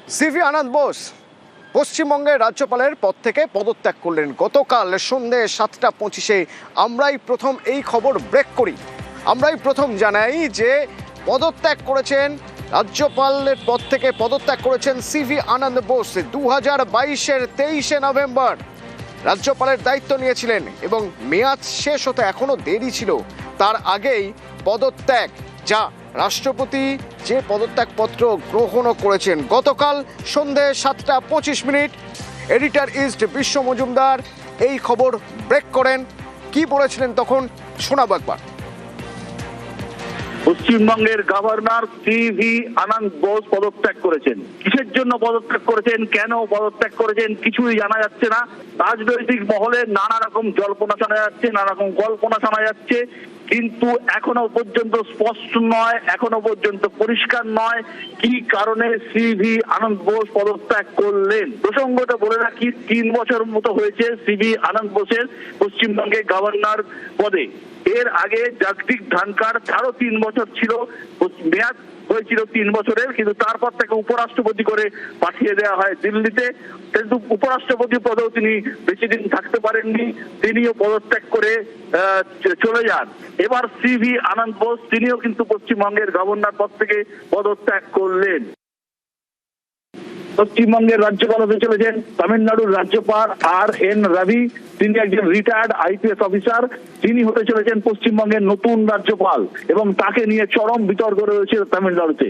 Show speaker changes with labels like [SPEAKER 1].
[SPEAKER 1] CV আনন্দ বোস পশ্চিমবঙ্গের রাজ্যপালের পদ থেকে পদত্যাগ করলেন। গতকাল সন্ধ্যে 7:25 আমরাই প্রথম এই খবর ব্রেক করি। আমরাই প্রথম জানাই যে পদত্যাগ করেছেন, রাজ্যপালের পদ থেকে পদত্যাগ করেছেন সিভি আনন্দ বোস। 2022-এর 23শে নভেম্বর রাজ্যপালের দায়িত্ব নিয়েছিলেন এবং মেয়াদ শেষ হতে এখনো দেরি ছিল। তার আগেই পদত্যাগ, যা রাষ্ট্রপতি যে পদত্যাগপত্র গ্রহণও করেছেন। গতকাল সন্ধে 7:25 এডিটর ইস্ট বিশ্ব মজুমদার এই খবর ব্রেক করেন। কি বলেছিলেন তখন শোনাবো একবার।
[SPEAKER 2] পশ্চিমবঙ্গের গভর্নর সিভি আনন্দ বোস পদত্যাগ করেছেন। কিসের জন্য পদত্যাগ করেছেন, কেন পদত্যাগ করেছেন কিছুই জানা যাচ্ছে না। রাজনৈতিক মহলে নানা রকম জল্পনা শোনা যাচ্ছে, নানা রকম কল্পনা শোনা যাচ্ছে, কিন্তু এখনো পর্যন্ত স্পষ্ট নয়, এখনো পর্যন্ত পরিষ্কার নয় কি কারণে সিভি আনন্দ বোস পদত্যাগ করলেন। প্রসঙ্গটা বলে রাখি, 3 বছর মতো হয়েছে সিভি আনন্দ বোসের পশ্চিমবঙ্গে গভর্নর পদে। এর আগে জগদীপ ধনখড়, তারও 3 বছর ছিল, মেয়াদ হয়েছিল 3 বছরের, কিন্তু তারপর তাকে উপরাষ্ট্রপতি করে পাঠিয়ে দেওয়া হয় দিল্লিতে। কিন্তু উপরাষ্ট্রপতি পদেও তিনি বেশি দিন থাকতে পারেননি, তিনিও পদত্যাগ করে চলে যান। এবার সিভি আনন্দ বোস তিনিও কিন্তু পশ্চিমবঙ্গের গভর্নর পদ থেকে পদত্যাগ করলেন। পশ্চিমবঙ্গের রাজ্যপাল হতে চলেছেন তামিলনাড়ুর রাজ্যপাল RN রবি। তিনি একজন রিটায়ার্ড IPS অফিসার। তিনি হতে চলেছেন পশ্চিমবঙ্গের নতুন রাজ্যপাল এবং তাকে নিয়ে চরম বিতর্ক রয়েছে তামিলনাড়ুতে।